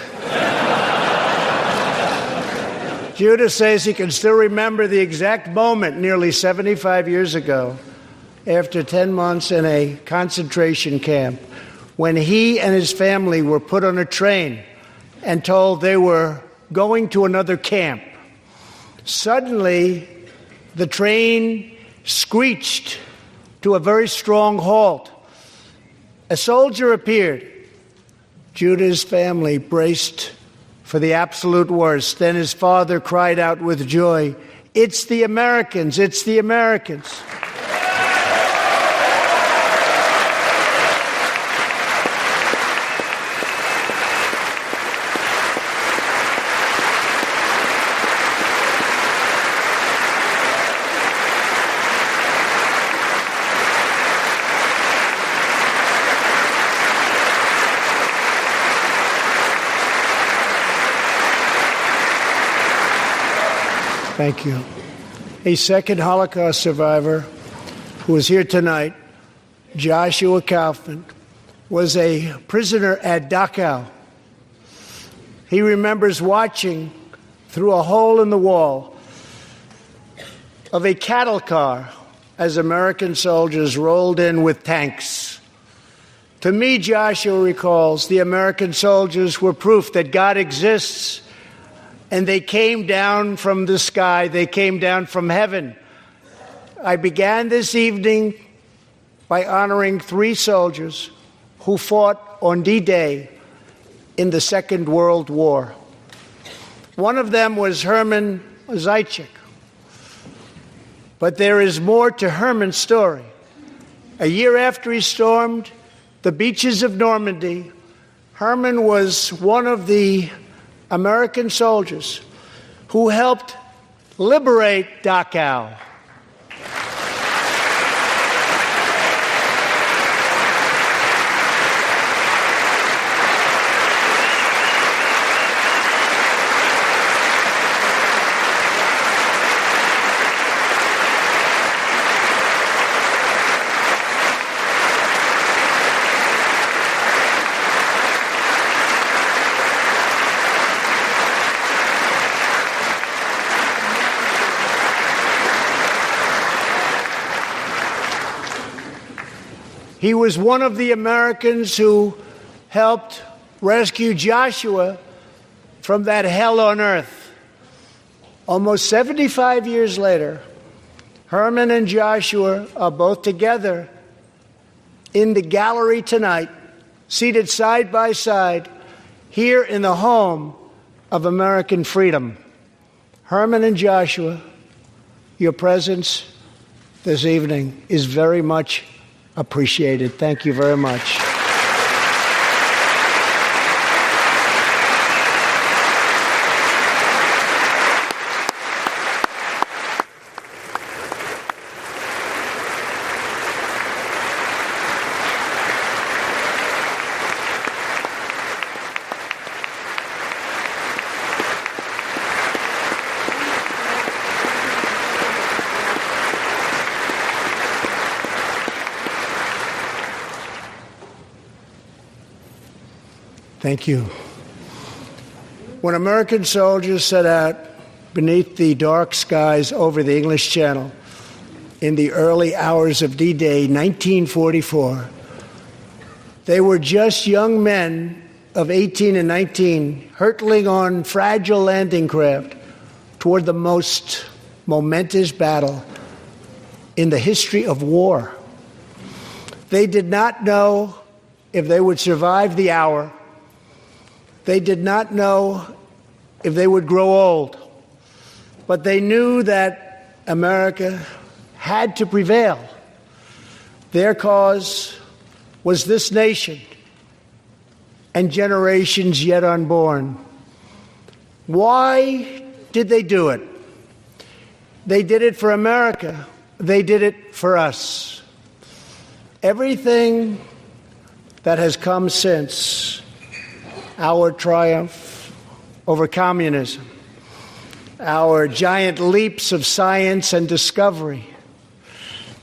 Judah says he can still remember the exact moment nearly 75 years ago, after 10 months in a concentration camp, when he and his family were put on a train and told they were going to another camp. Suddenly, the train screeched to a very strong halt. A soldier appeared. Judah's family braced for the absolute worst. Then his father cried out with joy, "It's the Americans! It's the Americans!" Thank you. A second Holocaust survivor who is here tonight, Joshua Kaufman, was a prisoner at Dachau. He remembers watching through a hole in the wall of a cattle car as American soldiers rolled in with tanks. To me, Joshua recalls, the American soldiers were proof that God exists. And they came down from the sky. They came down from heaven. I began this evening by honoring 3 soldiers who fought on D-Day in the Second World War. One of them was Herman Zaitchik. But there is more to Herman's story. A year after he stormed the beaches of Normandy, Herman was one of the American soldiers who helped liberate Dachau. He was one of the Americans who helped rescue Joshua from that hell on earth. Almost 75 years later, Herman and Joshua are both together in the gallery tonight, seated side by side, here in the home of American freedom. Herman and Joshua, your presence this evening is very much appreciated. Thank you very much. Thank you. When American soldiers set out beneath the dark skies over the English Channel in the early hours of D-Day 1944, they were just young men of 18 and 19 hurtling on fragile landing craft toward the most momentous battle in the history of war. They did not know if they would survive the hour. They did not know if they would grow old, but they knew that America had to prevail. Their cause was this nation and generations yet unborn. Why did they do it? They did it for America. They did it for us. Everything that has come since our triumph over communism, our giant leaps of science and discovery,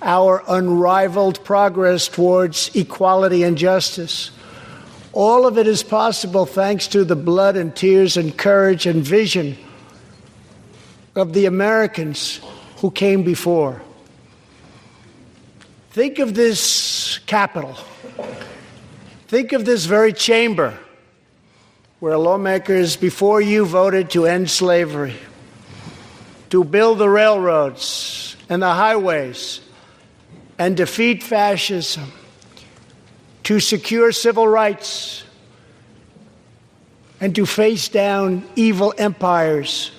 our unrivaled progress towards equality and justice, all of it is possible thanks to the blood and tears and courage and vision of the Americans who came before. Think of this Capitol. Think of this very chamber where lawmakers before you voted to end slavery, to build the railroads and the highways, and defeat fascism, to secure civil rights, and to face down evil empires.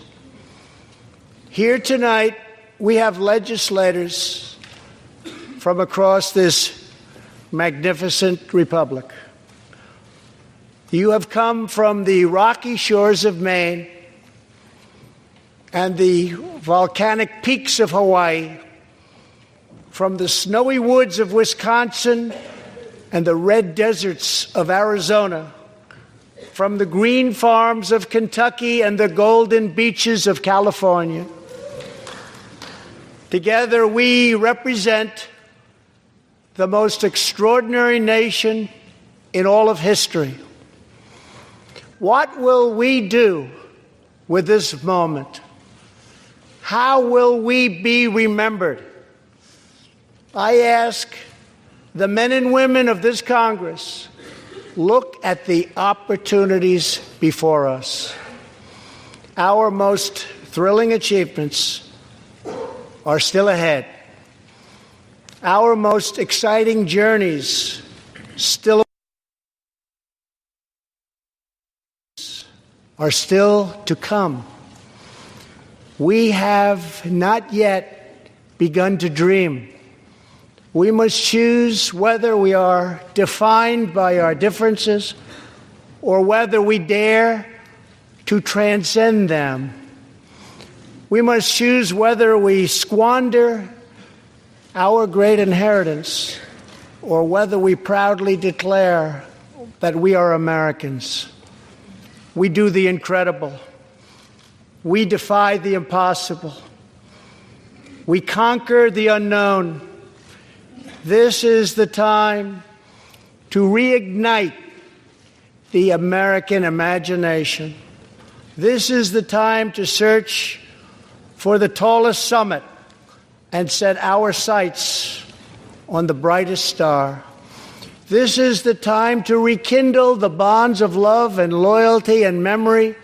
Here tonight, we have legislators from across this magnificent republic. You have come from the rocky shores of Maine and the volcanic peaks of Hawaii, from the snowy woods of Wisconsin and the red deserts of Arizona, from the green farms of Kentucky and the golden beaches of California. Together we represent the most extraordinary nation in all of history. What will we do with this moment? How will we be remembered? I ask the men and women of this Congress, look at the opportunities before us. Our most thrilling achievements are still ahead. Our most exciting journeys are still to come. We have not yet begun to dream. We must choose whether we are defined by our differences or whether we dare to transcend them. We must choose whether we squander our great inheritance or whether we proudly declare that we are Americans. We do the incredible. We defy the impossible. We conquer the unknown. This is the time to reignite the American imagination. This is the time to search for the tallest summit and set our sights on the brightest star. This is the time to rekindle the bonds of love and loyalty and memory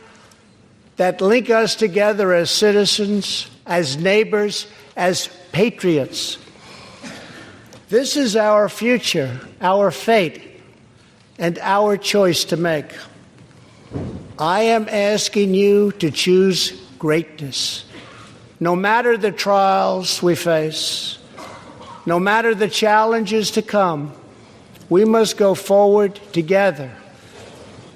that link us together as citizens, as neighbors, as patriots. This is our future, our fate, and our choice to make. I am asking you to choose greatness. No matter the trials we face, no matter the challenges to come, we must go forward together.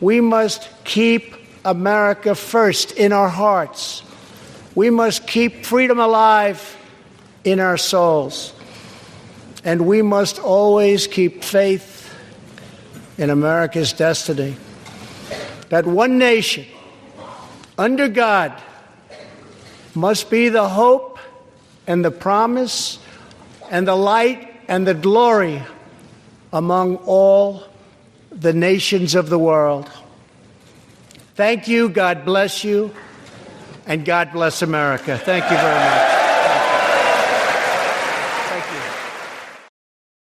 We must keep America first in our hearts. We must keep freedom alive in our souls. And we must always keep faith in America's destiny. That one nation, under God, must be the hope and the promise and the light and the glory among all the nations of the world. Thank you, God bless you, and God bless America. Thank you very much.